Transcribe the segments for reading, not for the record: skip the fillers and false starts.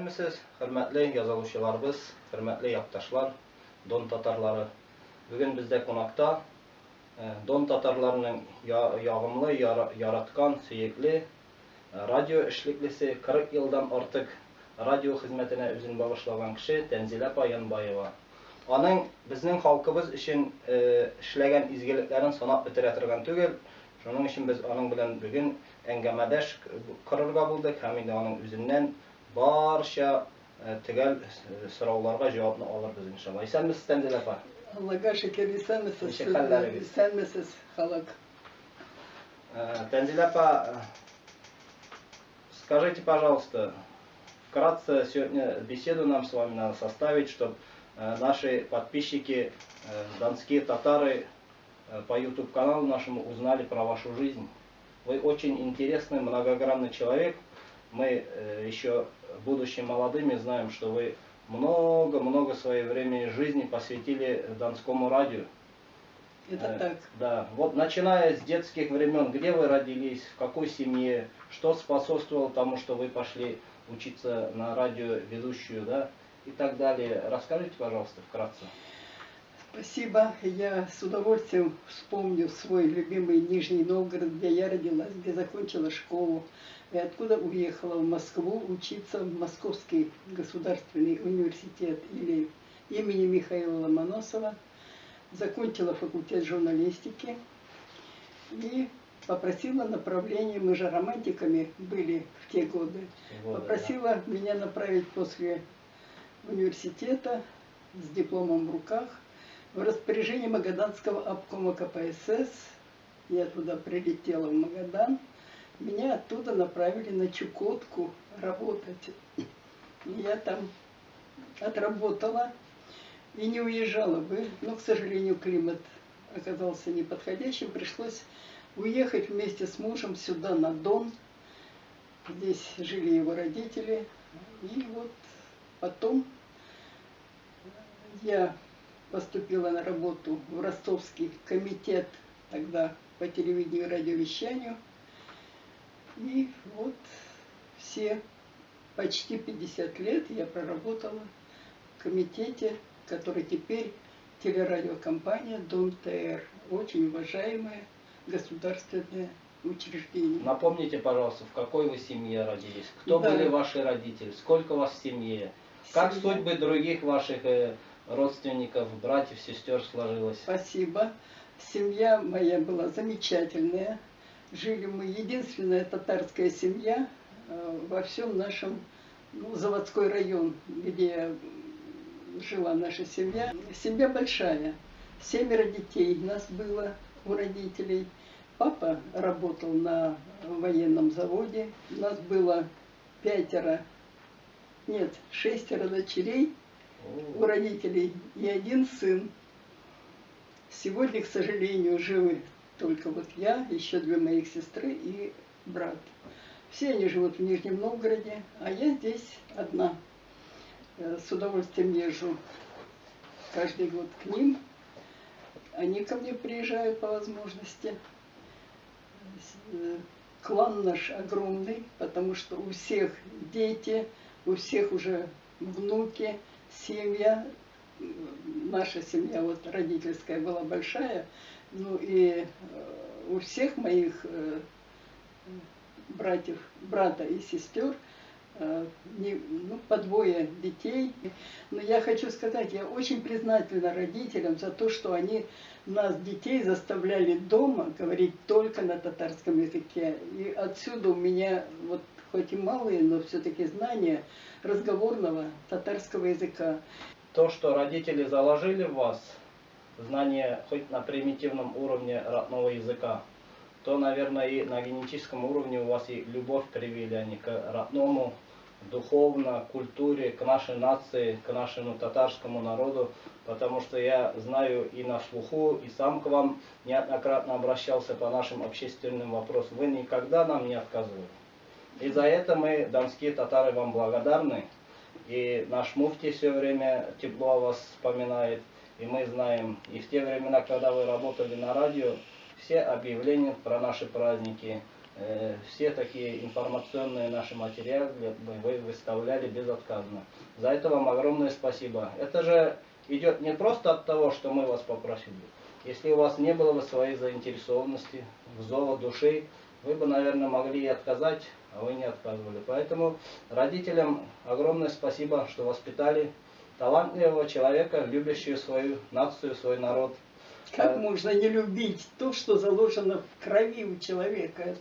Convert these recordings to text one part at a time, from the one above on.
Исәнмесез, хөрмәтле язылучыларыбыз, хөрмәтле якташлар, Дон татарлары. Бүген бездә кунакта Дон татарларының ягымлы, яраткан, сөекле радио эшлеклесе 40 елдан артык радио хезмәтенә үзен багышлаган кеше Тәнзилә апа Янбаева. Аның безнең халкыбыз өчен эшләгән изгелекләрен санап бетерә торган түгел. Шуның өчен без аның белән бүген әңгәмәдәш корырга булдык һәм инде аның үзеннән барча төгәл сорауларга җавапны алырбыз иншалла. Исәнмесез, Тәнзилә апа? Аллага шөкер, исәнмесез. Исәнмесез, халык. Тәнзилә апа, скажите, пожалуйста, вкратце сегодня беседу нам с вами надо составить, чтобы наши подписчики, донские татары, по YouTube-каналу нашему узнали про вашу жизнь. Вы очень интересный, многогранный человек. Мы еще, будучи молодыми, знаем, что вы много-много своей времени жизни посвятили Донскому радио. Это так. Да. Вот начиная с детских времен, где вы родились, в какой семье, что способствовало тому, что вы пошли учиться на радиоведущую, да, и так далее. Расскажите, пожалуйста, вкратце. Спасибо. Я с удовольствием вспомню свой любимый Нижний Новгород, где я родилась, где закончила школу, и откуда уехала в Москву учиться в Московский государственный университет или имени Михаила Ломоносова. Закончила факультет журналистики и попросила направление, мы же романтиками были в те годы, попросила меня направить после университета с дипломом в руках в распоряжение Магаданского обкома КПСС. Я туда прилетела, в Магадан. Меня оттуда направили на Чукотку работать. Я там отработала и не уезжала бы. Но, к сожалению, климат оказался неподходящим. Пришлось уехать вместе с мужем сюда, на Дон. Здесь жили его родители. И вот потом я поступила на работу в Ростовский комитет, тогда по телевидению и радиовещанию. И вот все почти 50 лет я проработала в комитете, который теперь телерадиокомпания Дон ТР. Очень уважаемое государственное учреждение. Напомните, пожалуйста, в какой вы семье родились? Кто были ваши родители? Сколько у вас в семье? Как судьбы других ваших родственников, братьев, сестер сложилась? Спасибо. Семья моя была замечательная. Жили мы, единственная татарская семья во всем нашем, заводской район, где жила наша семья. Семья большая. 7 детей нас было у родителей. Папа работал на военном заводе. У нас было 6 дочерей у родителей и 1 сын. Сегодня, к сожалению, живы только вот я, еще 2 моих сестры и брат. Все они живут в Нижнем Новгороде, а я здесь одна. С удовольствием езжу каждый год к ним. Они ко мне приезжают по возможности. Клан наш огромный, потому что у всех дети, у всех уже внуки, семья. Наша семья вот родительская была большая, ну и у всех моих брата и сестер по 2 детей. Но я хочу сказать, я очень признательна родителям за то, что они нас, детей, заставляли дома говорить только на татарском языке. И отсюда у меня, вот хоть и малые, но все-таки знания разговорного татарского языка. То, что родители заложили в вас, знание хоть на примитивном уровне родного языка, то, наверное, и на генетическом уровне у вас и любовь привили они к родному, духовно, культуре, к нашей нации, к нашему татарскому народу, потому что я знаю и на слуху, и сам к вам неоднократно обращался по нашим общественным вопросам. Вы никогда нам не отказывали. И за это мы, донские татары, вам благодарны. И наш муфти все время тепло о вас вспоминает. И мы знаем, и в те времена, когда вы работали на радио, все объявления про наши праздники, все такие информационные наши материалы вы выставляли безотказно. За это вам огромное спасибо. Это же идет не просто от того, что мы вас попросили. Если у вас не было бы своей заинтересованности, зова души, вы бы, наверное, могли и отказать, а вы не отказывали. Поэтому родителям огромное спасибо, что воспитали талантливого человека, любящего свою нацию, свой народ. Как можно не любить то, что заложено в крови у человека?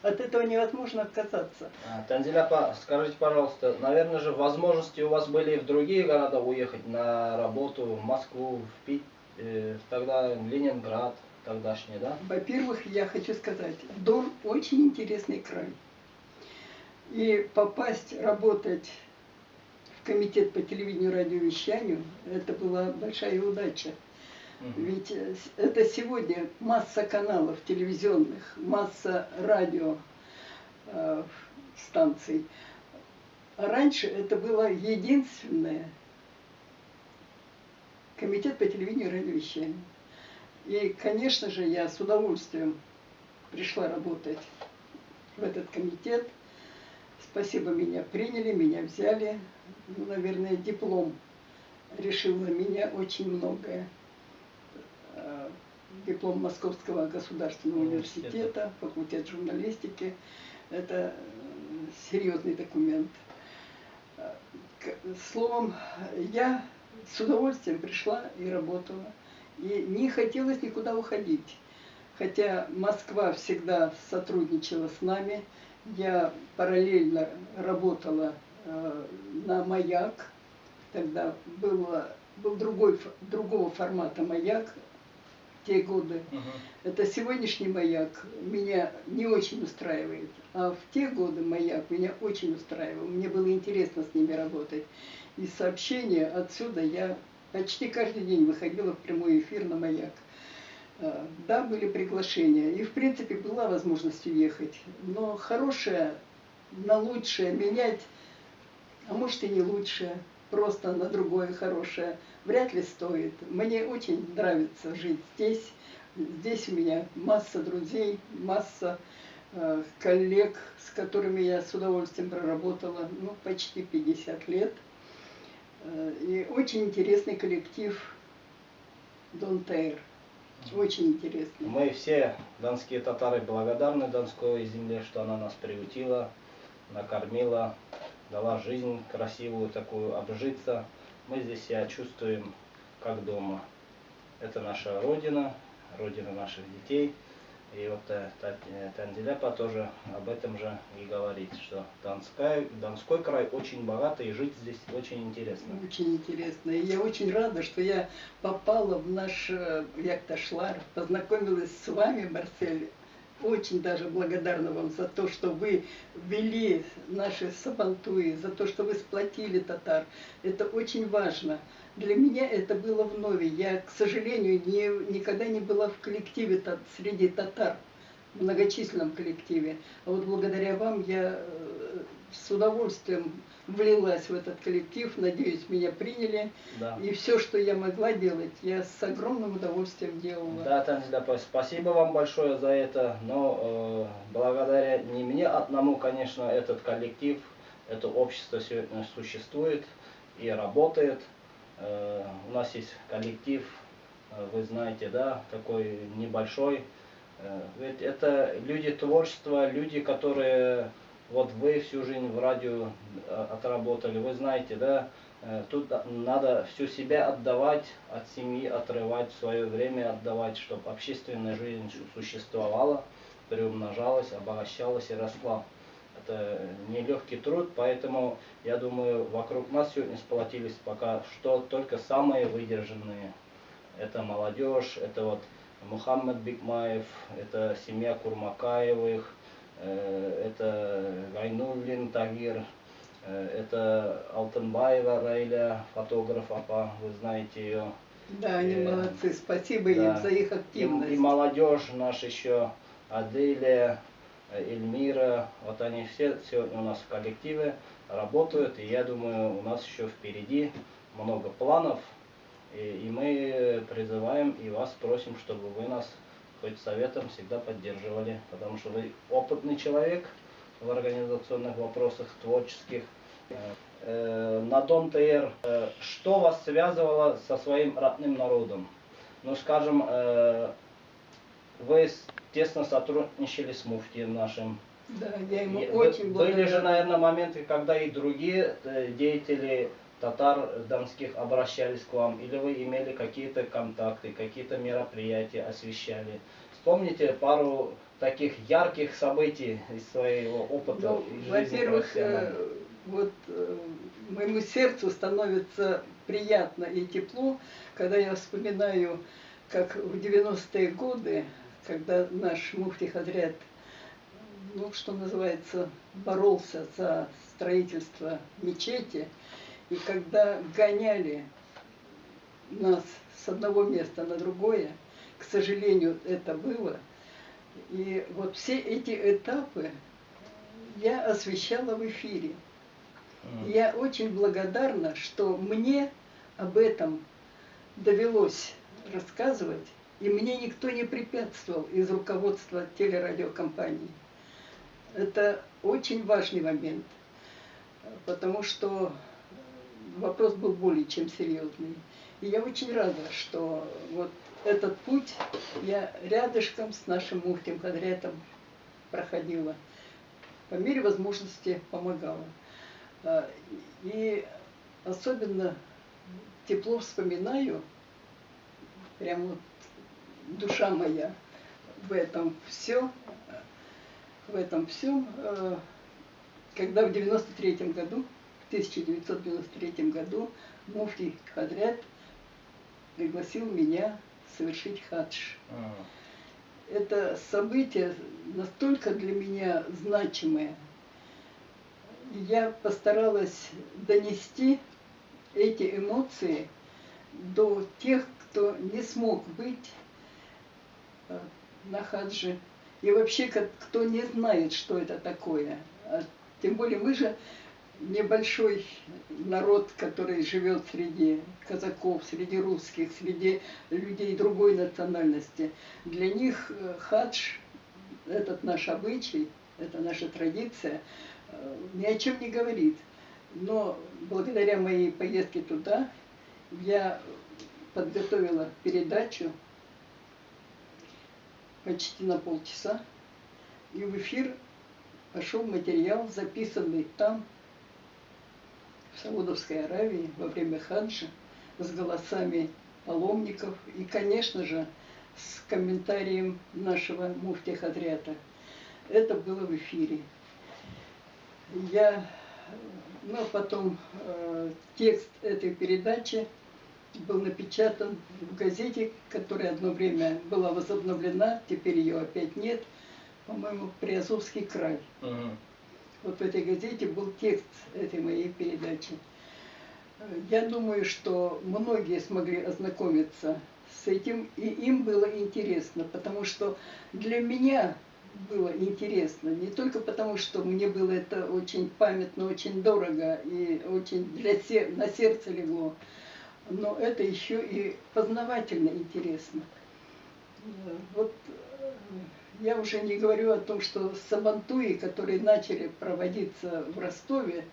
От этого невозможно отказаться. Танзиля, скажите, пожалуйста, наверное же возможности у вас были и в другие города уехать на работу, в Москву, в Питер, тогда в Ленинград, тогдашний, да? Во-первых, я хочу сказать, Дон очень интересный край. И попасть работать в комитет по телевидению и радиовещанию, это была большая удача. Ведь это сегодня масса каналов телевизионных, масса радио станций. А раньше это было единственное комитет по телевидению и радиовещанию. И, конечно же, я с удовольствием пришла работать в этот комитет. Спасибо, меня приняли, меня взяли. Ну, наверное, диплом решил на меня очень многое. Диплом Московского государственного университета, факультет журналистики. Это серьезный документ. Словом, я с удовольствием пришла и работала. И не хотелось никуда уходить. Хотя Москва всегда сотрудничала с нами. Я параллельно работала на «Маяк». Тогда был другого формата «Маяк». В те годы. Это сегодняшний «Маяк» меня не очень устраивает. А в те годы «Маяк» меня очень устраивал. Мне было интересно с ними работать. И сообщения отсюда я почти каждый день выходила в прямой эфир на «Маяк». Да, были приглашения. И, в принципе, была возможность уехать. Но хорошее на лучшее менять, а может и не лучшее, просто на другое хорошее, вряд ли стоит. Мне очень нравится жить здесь. Здесь у меня масса друзей, масса коллег, с которыми я с удовольствием проработала, ну, почти 50 лет. И очень интересный коллектив Дон Тейр. Очень интересный. Мы все, донские татары, благодарны Донской земле, что она нас приютила, накормила, дала жизнь красивую такую, обжиться. Мы здесь себя чувствуем как дома. Это наша родина, родина наших детей. И вот Танзиляпа тоже об этом же и говорит, что Донской край очень богатый, и жить здесь очень интересно. Очень интересно. И я очень рада, что я попала в наш Якташлар, познакомилась с вами, Марсель. Очень даже благодарна вам за то, что вы ввели наши сабантуи, за то, что вы сплотили татар. Это очень важно. Для меня это было вновь. Я, к сожалению, никогда не была в коллективе среди татар, в многочисленном коллективе. А вот благодаря вам я с удовольствием влилась в этот коллектив. Надеюсь, меня приняли. Да. И все, что я могла делать, я с огромным удовольствием делала. Да, Танзиляпа, спасибо вам большое за это. Но благодаря не мне одному, конечно, этот коллектив, это общество сегодня существует и работает. У нас есть коллектив, вы знаете, да, такой небольшой. Ведь это люди творчества, люди, которые, вот вы всю жизнь в радио отработали, вы знаете, да, тут надо всю себя отдавать, от семьи отрывать, свое время отдавать, чтобы общественная жизнь существовала, приумножалась, обогащалась и росла. Это нелегкий труд, поэтому, я думаю, вокруг нас сегодня сплотились пока что только самые выдержанные. Это молодежь, это вот Мухаммад Бикмаев, это семья Курмакаевых, это Гайнуллин Тагир, это Алтынбаева Райля, фотограф АПА, вы знаете ее. Да, они молодцы, спасибо им за их активность. И молодежь наша еще, Аделия, Эльмира, вот они все сегодня у нас в коллективе работают, и я думаю, у нас еще впереди много планов, и мы призываем и вас просим, чтобы вы нас педсоветом всегда поддерживали, потому что вы опытный человек в организационных вопросах, творческих. На Дон ТР, что вас связывало со своим родным народом? Ну, скажем, вы тесно сотрудничали с муфтием нашим. Да, я ему очень благодарна. Были же, наверное, моменты, когда и другие деятели татар донских обращались к вам, или вы имели какие-то контакты, какие-то мероприятия освещали? Вспомните пару таких ярких событий из своего опыта. Ну, во-первых, вот моему сердцу становится приятно и тепло, когда я вспоминаю, как в 90-е годы, когда наш муфти Хадрят, ну, что называется, боролся за строительство мечети, и когда гоняли нас с одного места на другое, к сожалению, это было, и вот все эти этапы я освещала в эфире. Я очень благодарна, что мне об этом довелось рассказывать, и мне никто не препятствовал из руководства телерадиокомпании. Это очень важный момент, потому что вопрос был более чем серьезный. И я очень рада, что вот этот путь я рядышком с нашим муфтием Хадрятом проходила. По мере возможности помогала. И особенно тепло вспоминаю, прям вот душа моя в этом всем, когда в 1993 году муфти Хадрят пригласил меня совершить хадж. Это событие настолько для меня значимое. Я постаралась донести эти эмоции до тех, кто не смог быть на хадже. И вообще, кто не знает, что это такое. Тем более мы же небольшой народ, который живет среди казаков, среди русских, среди людей другой национальности. Для них хадж, этот наш обычай, это наша традиция, ни о чем не говорит. Но благодаря моей поездке туда я подготовила передачу почти на полчаса, и в эфир пошел материал, записанный там, в Саудовской Аравии, во время хаджа, с голосами паломников и, конечно же, с комментарием нашего муфтия Хадрята. Это было в эфире. Потом текст этой передачи был напечатан в газете, которая одно время была возобновлена, теперь ее опять нет, по-моему, «Приазовский край». Вот в этой газете был текст этой моей передачи. Я думаю, что многие смогли ознакомиться с этим, и им было интересно, потому что для меня было интересно, не только потому, что мне было это очень памятно, очень дорого и очень на сердце легло, но это еще и познавательно интересно. Вот я уже не говорю о том, что сабантуи, которые начали проводиться в Ростове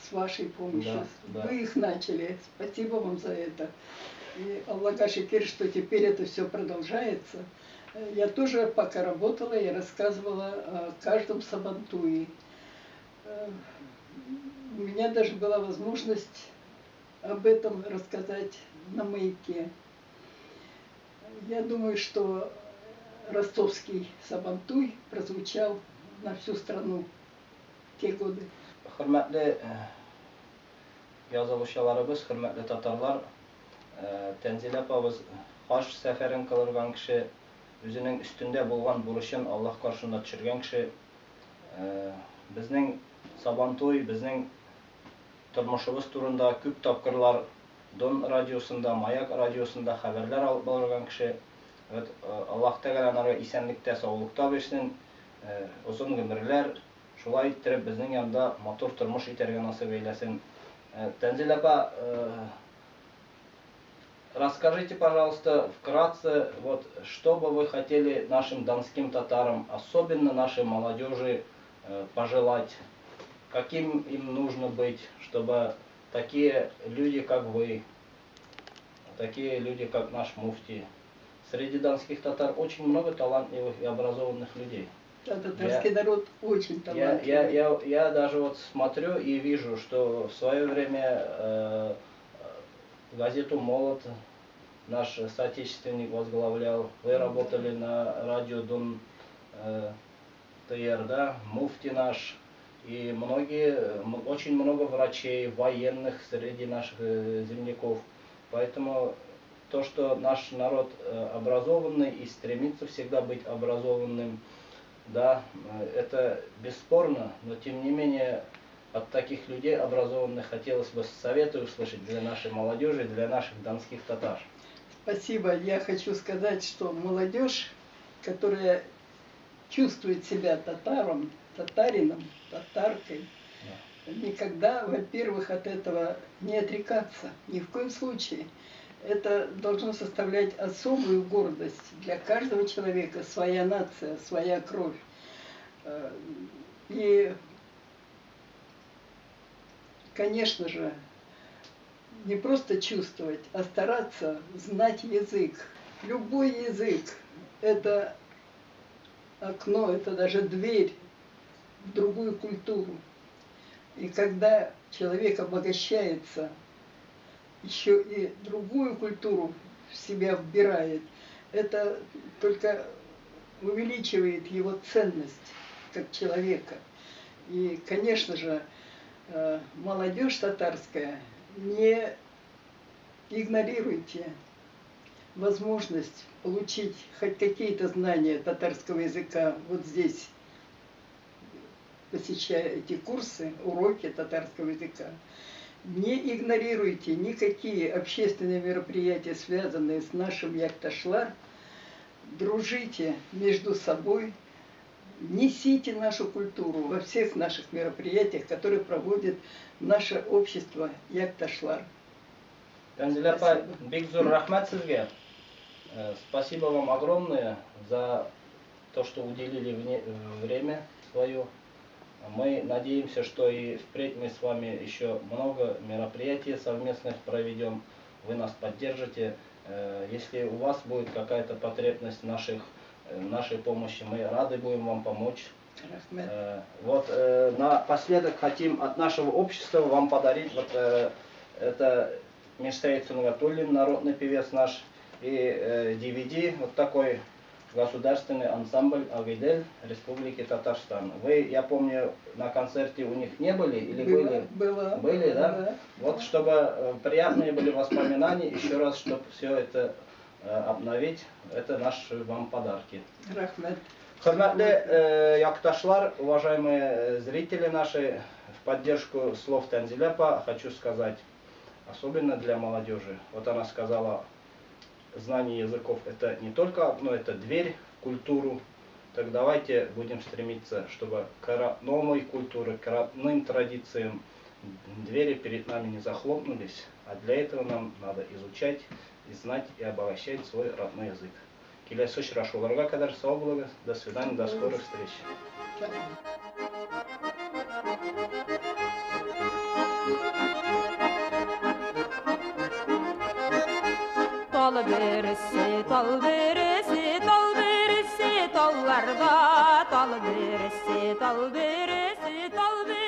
с вашей помощью, вы их начали, спасибо вам за это. И Аллаха шекер, что теперь это все продолжается. Я тоже, пока работала, я рассказывала о каждом сабантуи. У меня даже была возможность об этом рассказать на маяке. Я думаю, что ростовский сабантуй прозвучал на всю страну в те годы. Hürmetli yazılışçılarыбыз, hürmetli tatarlar, Tenzil apabız haç səfərin qılırgan kişi, özünün üstündə bulğan buruşun Allah qarşısında düşürgən kişi, bizning Sabantoy, bizning turmuşumuz turunda köp tapkırlar Don radiosunda, Mayak radiosunda haberler alıp bargan kişi. Evet, Allah Teala'nın isenlikte, sağlıkta versin, uzun ömürler, şulay ittirip bizning yanında motor turmuş iterge nasip eylesin. Tenzil apa, Расскажите, пожалуйста, вкратце, вот, что бы вы хотели нашим донским татарам, особенно нашей молодежи, пожелать? Каким им нужно быть, чтобы такие люди, как вы, такие люди, как наш муфти? Среди донских татар очень много талантливых и образованных людей. Да, татарский народ очень талантливый. Я даже вот смотрю и вижу, что в свое время газету «Молот» наш соотечественник возглавлял. Вы работали на радио Дон ТР, да, муфти наш. И очень много врачей, военных среди наших земляков. Поэтому то, что наш народ образованный и стремится всегда быть образованным, да, это бесспорно, но тем не менее от таких людей образованных хотелось бы советы услышать для нашей молодежи, для наших донских татар. Спасибо. Я хочу сказать, что молодежь, которая чувствует себя татарином, татаркой, никогда, во-первых, от этого не отрекаться. Ни в коем случае. Это должно составлять особую гордость для каждого человека, своя нация, своя кровь. И, конечно же, не просто чувствовать, а стараться знать язык. Любой язык – это окно, это даже дверь в другую культуру. И когда человек обогащается, еще и другую культуру в себя вбирает, это только увеличивает его ценность как человека. И, конечно же, молодежь татарская, не игнорируйте возможность получить хоть какие-то знания татарского языка вот здесь, посещая эти курсы, уроки татарского языка. Не игнорируйте никакие общественные мероприятия, связанные с нашим Якташлар. Дружите между собой, несите нашу культуру во всех наших мероприятиях, которые проводит наше общество Якташлар. Танзиляпа, бигзур рахмат сизге. Спасибо вам огромное за то, что уделили время свое. Мы надеемся, что и впредь мы с вами еще много мероприятий совместных проведем. Вы нас поддержите. Если у вас будет какая-то потребность в нашей помощи, мы рады будем вам помочь. Вот напоследок хотим от нашего общества вам подарить вот это Мирсаид Сунгатуллин, народный певец наш, и DVD, вот такой государственный ансамбль «Агидель» Республики Татарстан. Вы, я помню, на концерте у них не были или были? Были, да? Вот чтобы приятные были воспоминания, еще раз, чтобы все это обновить, это наши вам подарки. Хурматлы якташлар, уважаемые зрители наши, в поддержку слов Танзиляпа хочу сказать, особенно для молодежи. Вот она сказала, знание языков это не только одно, это дверь в культуру. Так давайте будем стремиться, чтобы к новой культуре, к родным традициям двери перед нами не захлопнулись. А для этого нам надо изучать, и знать и обогащать свой родной язык. Келесі шырашуларға кадар сау болыңыз. До свидания, до скорых встреч. Tal berisi, tal berisi, tal berisi, tallarda, tal berisi, tal berisi, tal berisi.